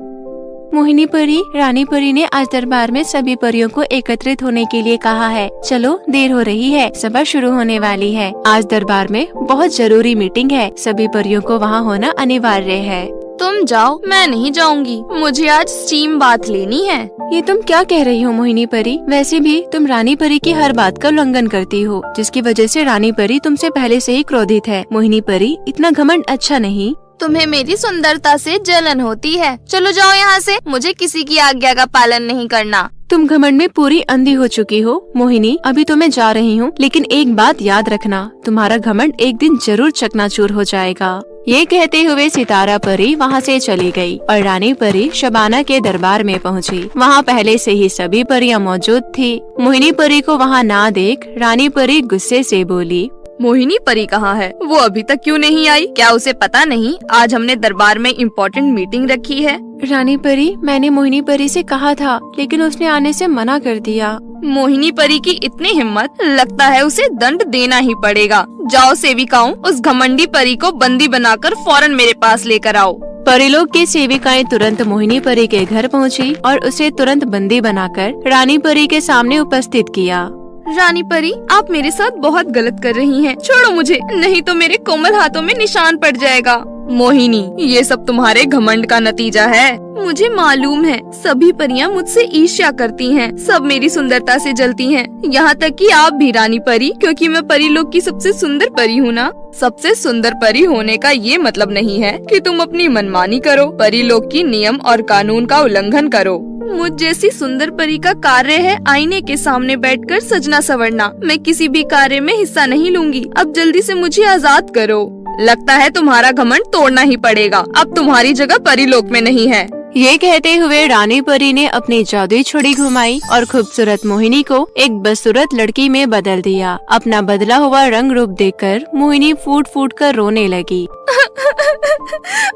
मोहिनी परी रानी परी ने आज दरबार में सभी परियों को एकत्रित होने के लिए कहा है। चलो, देर हो रही है, सभा शुरू होने वाली है। आज दरबार में बहुत जरूरी मीटिंग है, सभी परियों को वहाँ होना अनिवार्य है। तुम जाओ, मैं नहीं जाऊंगी। मुझे आज स्टीम बाथ लेनी है। ये तुम क्या कह रही हो मोहिनी परी? वैसे भी तुम रानी परी की हर बात का उल्लंघन करती हो, जिसकी वजह से रानी परी तुमसे पहले से ही क्रोधित है। मोहिनी परी, इतना घमंड अच्छा नहीं। तुम्हें मेरी सुंदरता से जलन होती है। चलो जाओ यहाँ से, मुझे किसी की आज्ञा का पालन नहीं करना। तुम घमंड में पूरी अंधी हो चुकी हो। मोहिनी, अभी तो मैं जा रही हूँ, लेकिन एक बात याद रखना, तुम्हारा घमंड एक दिन जरूर चकनाचूर हो जाएगा। ये कहते हुए सितारा परी वहाँ से चली गई और रानी परी शबाना के दरबार में पहुँची। वहाँ पहले से ही सभी परियां मौजूद थी। मोहिनी परी को वहाँ ना देख रानी परी गुस्से से बोली, मोहिनी परी कहाँ है? वो अभी तक क्यों नहीं आई? क्या उसे पता नहीं आज हमने दरबार में इम्पोर्टेंट मीटिंग रखी है? रानी परी, मैंने मोहिनी परी से कहा था, लेकिन उसने आने से मना कर दिया। मोहिनी परी की इतनी हिम्मत, लगता है उसे दंड देना ही पड़ेगा। जाओ सेविकाओं, उस घमंडी परी को बंदी बनाकर फौरन मेरे पास लेकर आओ। परिलोक की सेविकाएं तुरंत मोहिनी परी के घर पहुंची और उसे तुरंत बंदी बनाकर रानी परी के सामने उपस्थित किया। रानी परी, आप मेरे साथ बहुत गलत कर रही हैं। छोड़ो मुझे, नहीं तो मेरे कोमल हाथों में निशान पड़ जाएगा। मोहिनी, ये सब तुम्हारे घमंड का नतीजा है। मुझे मालूम है, सभी परियां मुझसे ईर्ष्या करती हैं, सब मेरी सुंदरता से जलती हैं, यहाँ तक कि आप भी रानी परी, क्योंकि मैं परिलोक की सबसे सुंदर परी हूँ ना। सबसे सुंदर परी होने का ये मतलब नहीं है कि तुम अपनी मनमानी करो, परिलोक की नियम और कानून का उल्लंघन करो। मुझ जैसी सुंदर परी का कार्य है आईने के सामने बैठकर सजना संवरना। मैं किसी भी कार्य में हिस्सा नहीं लूंगी। अब जल्दी से मुझे आजाद करो। लगता है तुम्हारा घमंड तोड़ना ही पड़ेगा। अब तुम्हारी जगह परिलोक में नहीं है। ये कहते हुए रानी परी ने अपनी जादुई छुरी घुमाई और खूबसूरत मोहिनी को एक बदसूरत लड़की में बदल दिया। अपना बदला हुआ रंग रूप देखकर मोहिनी फूट फूट कर रोने लगी।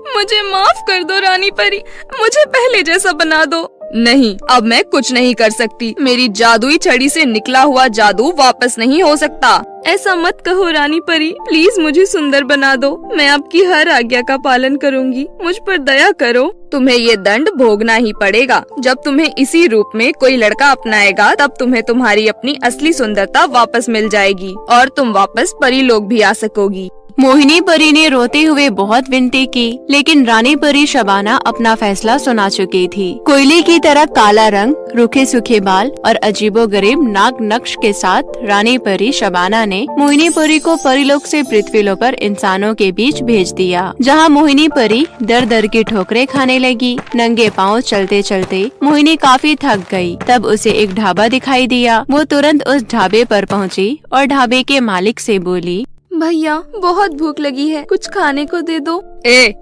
मुझे माफ कर दो रानी परी, मुझे पहले जैसा बना दो। नहीं, अब मैं कुछ नहीं कर सकती। मेरी जादुई छड़ी से निकला हुआ जादू वापस नहीं हो सकता। ऐसा मत कहो रानी परी, प्लीज मुझे सुंदर बना दो। मैं आपकी हर आज्ञा का पालन करूंगी। मुझ पर दया करो। तुम्हें ये दंड भोगना ही पड़ेगा। जब तुम्हें इसी रूप में कोई लड़का अपनाएगा, तब तुम्हें तुम्हारी अपनी असली सुंदरता वापस मिल जाएगी और तुम वापस परिलोक भी आ सकोगी। मोहिनी परी ने रोते हुए बहुत विनती की, लेकिन रानी परी शबाना अपना फैसला सुना चुकी थी। कोयले की तरह काला रंग, रूखे सूखे बाल और अजीबोगरीब नाक नक्श के साथ रानी परी शबाना ने मोहिनी परी को परिलोक से पृथ्वीलोक पर इंसानों के बीच भेज दिया, जहां मोहिनी परी दर दर की ठोकरें खाने लगी। नंगे पांव चलते चलते मोहिनी काफी थक गई। तब उसे एक ढाबा दिखाई दिया। वो तुरंत उस ढाबे पर पहुंची और ढाबे के मालिक से बोली, भैया, बहुत भूख लगी है, कुछ खाने को दे दो।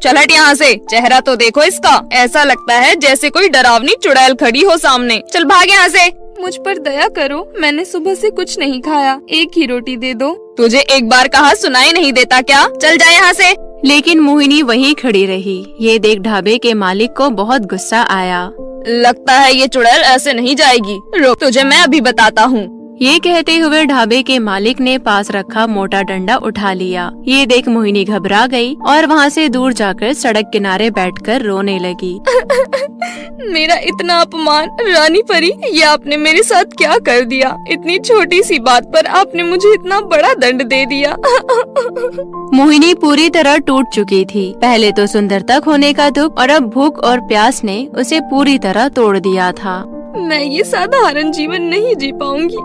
चल हट यहाँ से। चेहरा तो देखो इसका, ऐसा लगता है जैसे कोई डरावनी चुड़ैल खड़ी हो सामने। चल भाग यहाँ से। मुझ पर दया करो, मैंने सुबह से कुछ नहीं खाया, एक ही रोटी दे दो। तुझे एक बार कहा सुनाई नहीं देता क्या? चल जा यहाँ से। लेकिन मोहिनी वहीं खड़ी रही। ये देख ढाबे के मालिक को बहुत गुस्सा आया। लगता है ये चुड़ैल ऐसे नहीं जाएगी। रुक, तुझे मैं अभी बताता हूँ। ये कहते हुए ढाबे के मालिक ने पास रखा मोटा डंडा उठा लिया। ये देख मोहिनी घबरा गई और वहाँ से दूर जाकर सड़क किनारे बैठकर रोने लगी। मेरा इतना अपमान, रानी परी, ये आपने मेरे साथ क्या कर दिया? इतनी छोटी सी बात पर आपने मुझे इतना बड़ा दंड दे दिया। मोहिनी पूरी तरह टूट चुकी थी। पहले तो सुंदरता खोने का दुख और अब भूख और प्यास ने उसे पूरी तरह तोड़ दिया था। मैं ये साधारण जीवन नहीं जी पाऊंगी।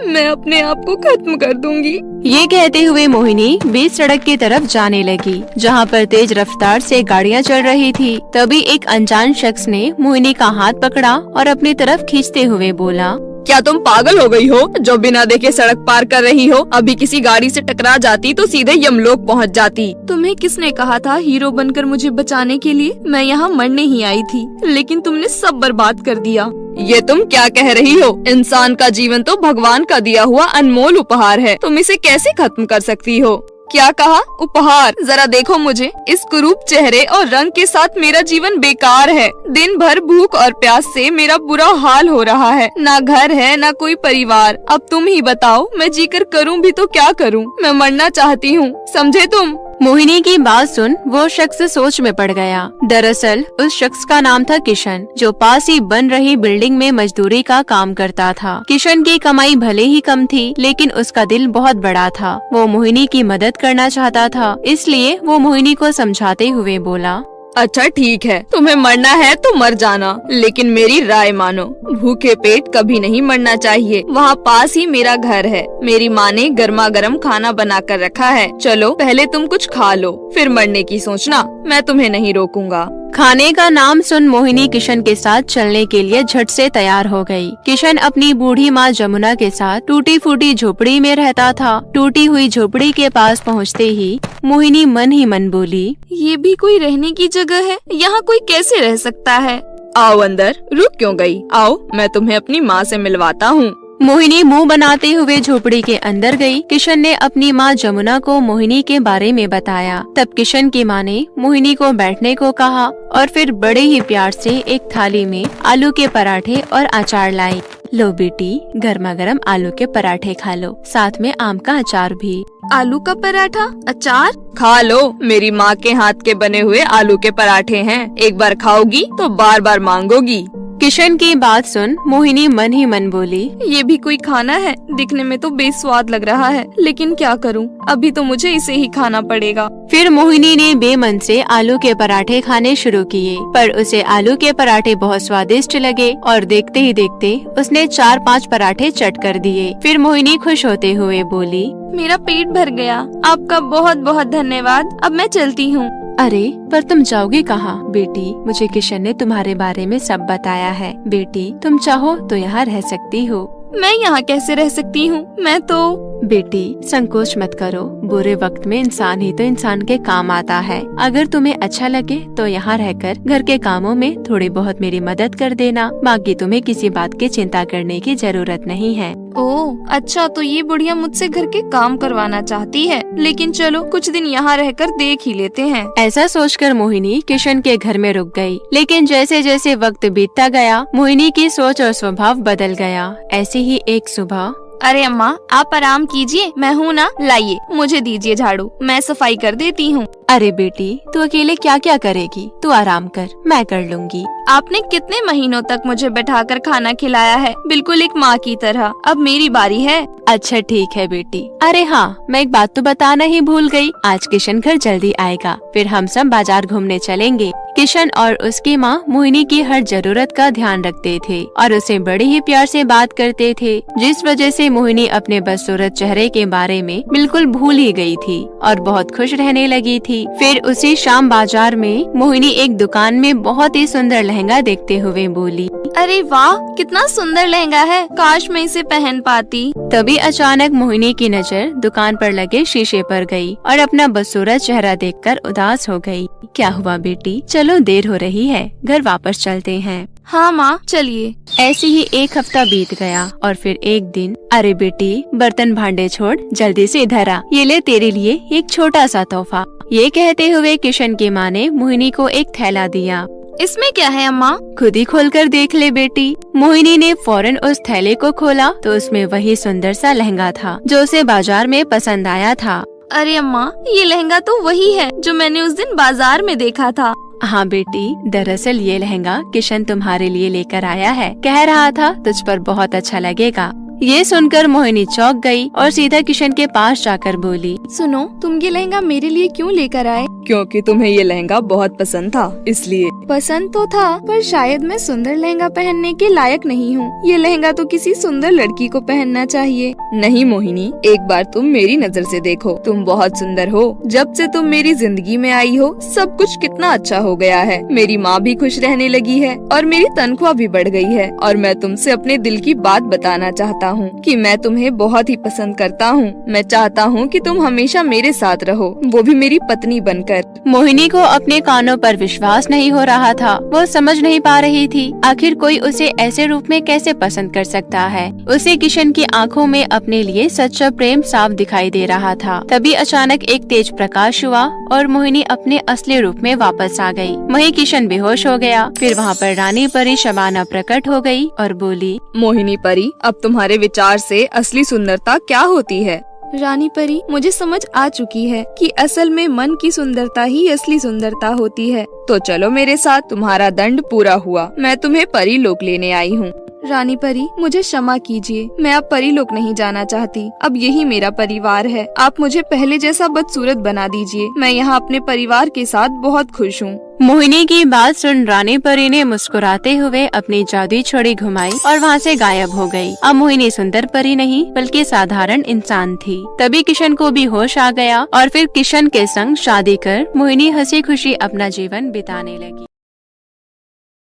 मैं अपने आप को खत्म कर दूंगी। ये कहते हुए मोहिनी बीच सड़क की तरफ जाने लगी, जहाँ पर तेज रफ्तार से गाड़ियाँ चल रही थी। तभी एक अनजान शख्स ने मोहिनी का हाथ पकड़ा और अपनी तरफ खींचते हुए बोला, क्या तुम पागल हो गई हो जो बिना देखे सड़क पार कर रही हो? अभी किसी गाड़ी से टकरा जाती तो सीधे यमलोक पहुंच जाती। तुम्हें किसने कहा था हीरो बनकर मुझे बचाने के लिए? मैं यहाँ मरने ही आई थी, लेकिन तुमने सब बर्बाद कर दिया। ये तुम क्या कह रही हो? इंसान का जीवन तो भगवान का दिया हुआ अनमोल उपहार है। तुम इसे कैसे खत्म कर सकती हो? क्या कहा? उपहार? जरा देखो मुझे, इस कुरूप चेहरे और रंग के साथ मेरा जीवन बेकार है। दिन भर भूख और प्यास से मेरा बुरा हाल हो रहा है। ना घर है, ना कोई परिवार। अब तुम ही बताओ, मैं जीकर करूं भी तो क्या करूं? मैं मरना चाहती हूं, समझे तुम? मोहिनी की बात सुन वो शख्स सोच में पड़ गया। दरअसल उस शख्स का नाम था किशन, जो पास ही बन रही बिल्डिंग में मजदूरी का काम करता था। किशन की कमाई भले ही कम थी, लेकिन उसका दिल बहुत बड़ा था। वो मोहिनी की मदद करना चाहता था, इसलिए वो मोहिनी को समझाते हुए बोला, अच्छा ठीक है, तुम्हें मरना है तो मर जाना, लेकिन मेरी राय मानो, भूखे पेट कभी नहीं मरना चाहिए। वहाँ पास ही मेरा घर है, मेरी माँ ने गर्मा गर्म खाना बना कर रखा है। चलो पहले तुम कुछ खा लो, फिर मरने की सोचना, मैं तुम्हें नहीं रोकूंगा। खाने का नाम सुन मोहिनी किशन के साथ चलने के लिए झट से तैयार हो गई। किशन अपनी बूढ़ी माँ जमुना के साथ टूटी फूटी झोपड़ी में रहता था। टूटी हुई झोपड़ी के पास पहुँचते ही मोहिनी मन ही मन बोली, ये भी कोई रहने की जगह है? यहाँ कोई कैसे रह सकता है? आओ अंदर, रुक क्यों गई? आओ मैं तुम्हें अपनी माँ से मिलवाता हूँ। मोहिनी मुंह बनाते हुए झोपड़ी के अंदर गई। किशन ने अपनी माँ जमुना को मोहिनी के बारे में बताया। तब किशन की माँ ने मोहिनी को बैठने को कहा और फिर बड़े ही प्यार से एक थाली में आलू के पराठे और अचार लाई। लो बेटी, गर्मा गर्म आलू के पराठे खा लो, साथ में आम का अचार भी। आलू का पराठा, अचार? खा लो, मेरी माँ के हाथ के बने हुए आलू के पराठे हैं। एक बार खाओगी तो बार बार मांगोगी। किशन की बात सुन मोहिनी मन ही मन बोली, ये भी कोई खाना है? दिखने में तो बेस्वाद लग रहा है, लेकिन क्या करूं, अभी तो मुझे इसे ही खाना पड़ेगा। फिर मोहिनी ने बेमन से आलू के पराठे खाने शुरू किए, पर उसे आलू के पराठे बहुत स्वादिष्ट लगे और देखते ही देखते उसने 4-5 पराठे चट कर दिए। फिर मोहिनी खुश होते हुए बोली, मेरा पेट भर गया, आपका बहुत बहुत धन्यवाद, अब मैं चलती हूँ। अरे पर तुम जाओगे कहाँ? बेटी, मुझे किशन ने तुम्हारे बारे में सब बताया है। बेटी, तुम चाहो तो यहाँ रह सकती हो। मैं यहाँ कैसे रह सकती हूँ? मैं तो... बेटी संकोच मत करो, बुरे वक्त में इंसान ही तो इंसान के काम आता है। अगर तुम्हें अच्छा लगे तो यहाँ रहकर घर के कामों में थोड़ी बहुत मेरी मदद कर देना, बाकी तुम्हें किसी बात की चिंता करने की जरूरत नहीं है। ओह अच्छा, तो ये बुढ़िया मुझसे घर के काम करवाना चाहती है, लेकिन चलो कुछ दिन यहाँ रहकर देख ही लेते हैं। ऐसा सोचकर मोहिनी किशन के घर में रुक गई। लेकिन जैसे जैसे वक्त बीतता गया मोहिनी की सोच और स्वभाव बदल गया। ऐसे ही एक सुबह, अरे अम्मा आप आराम कीजिए, मैं हूँ ना, लाइए मुझे दीजिए झाड़ू, मैं सफाई कर देती हूँ। अरे बेटी, तू अकेले क्या क्या करेगी? तू आराम कर, मैं कर लूँगी। आपने कितने महीनों तक मुझे बैठाकर खाना खिलाया है, बिल्कुल एक माँ की तरह। अब मेरी बारी है। अच्छा ठीक है बेटी। अरे हाँ, मैं एक बात तो बताना ही भूल गई, आज किशन घर जल्दी आएगा, फिर हम सब बाजार घूमने चलेंगे। किशन और उसकी माँ मोहिनी की हर जरूरत का ध्यान रखते थे और उसे बड़े ही प्यार से बात करते थे, जिस वजह से मोहिनी अपने बदसूरत चेहरे के बारे में बिल्कुल भूल ही गई थी और बहुत खुश रहने लगी थी। फिर उसी शाम बाजार में मोहिनी एक दुकान में बहुत ही सुंदर लहंगा देखते हुए बोली, अरे वाह, कितना सुंदर लहंगा है, काश मैं इसे पहन पाती। तभी अचानक मोहिनी की नजर दुकान पर लगे शीशे पर गई और अपना बदसूरत चेहरा देखकर उदास हो गई। क्या हुआ बेटी? चलो देर हो रही है, घर वापस चलते हैं। हाँ माँ चलिए। ऐसे ही एक हफ्ता बीत गया और फिर एक दिन, अरे बेटी बर्तन भांडे छोड़, जल्दी से इधर आ, ये ले तेरे लिए एक छोटा सा तोहफा। ये कहते हुए किशन की माँ ने मोहिनी को एक थैला दिया। इसमें क्या है अम्मा? खुद ही खोलकर देख ले बेटी। मोहिनी ने फौरन उस थैले को खोला तो उसमें वही सुंदर सा लहंगा था जो उसे बाजार में पसंद आया था। अरे अम्मा, ये लहंगा तो वही है जो मैंने उस दिन बाजार में देखा था। हाँ बेटी, दरअसल ये लहंगा किशन तुम्हारे लिए लेकर आया है, कह रहा था तुझ पर बहुत अच्छा लगेगा। ये सुनकर मोहिनी चौंक गई और सीधा किशन के पास जाकर बोली, सुनो, तुम ये लहंगा मेरे लिए क्यों लेकर आए? क्योंकि तुम्हें ये लहंगा बहुत पसंद था, इसलिए। पसंद तो था, पर शायद मैं सुंदर लहंगा पहनने के लायक नहीं हूँ। ये लहंगा तो किसी सुंदर लड़की को पहनना चाहिए। नहीं मोहिनी, एक बार तुम मेरी नजर से देखो, तुम बहुत सुंदर हो। जब से तुम मेरी जिंदगी में आई हो सब कुछ कितना अच्छा हो गया है। मेरी माँ भी खुश रहने लगी है और मेरी तनख्वाह भी बढ़ गई है। और मैं तुमसे अपने दिल की बात बताना चाहता हूँ कि मैं तुम्हें बहुत ही पसंद करता हूँ। मैं चाहता हूँ कि तुम हमेशा मेरे साथ रहो, वो भी मेरी पत्नी बनकर। मोहिनी को अपने कानों पर विश्वास नहीं हो रहा था। वो समझ नहीं पा रही थी आखिर कोई उसे ऐसे रूप में कैसे पसंद कर सकता है। उसे किशन की आंखों में अपने लिए सच्चा प्रेम साफ दिखाई दे रहा था। तभी अचानक एक तेज प्रकाश हुआ और मोहिनी अपने असली रूप में वापस आ गई। वहीं किशन बेहोश हो गया। फिर वहाँ पर रानी परी शबाना प्रकट हो गई और बोली, मोहिनी परी, अब तुम्हारे विचार से असली सुंदरता क्या होती है? रानी परी, मुझे समझ आ चुकी है कि असल में मन की सुंदरता ही असली सुंदरता होती है। तो चलो मेरे साथ, तुम्हारा दंड पूरा हुआ। मैं तुम्हें परीलोक लेने आई हूँ। रानी परी, मुझे क्षमा कीजिए, मैं अब परीलोक नहीं जाना चाहती। अब यही मेरा परिवार है। आप मुझे पहले जैसा बदसूरत बना दीजिए। मैं यहाँ अपने परिवार के साथ बहुत खुश हूँ। मोहिनी की बात सुन रानी परी ने मुस्कुराते हुए अपनी जादुई छड़ी घुमाई और वहाँ से गायब हो गई। अब मोहिनी सुंदर परी नहीं बल्कि साधारण इंसान थी। तभी किशन को भी होश आ गया और फिर किशन के संग शादी कर मोहिनी हंसी खुशी अपना जीवन बिताने लगी।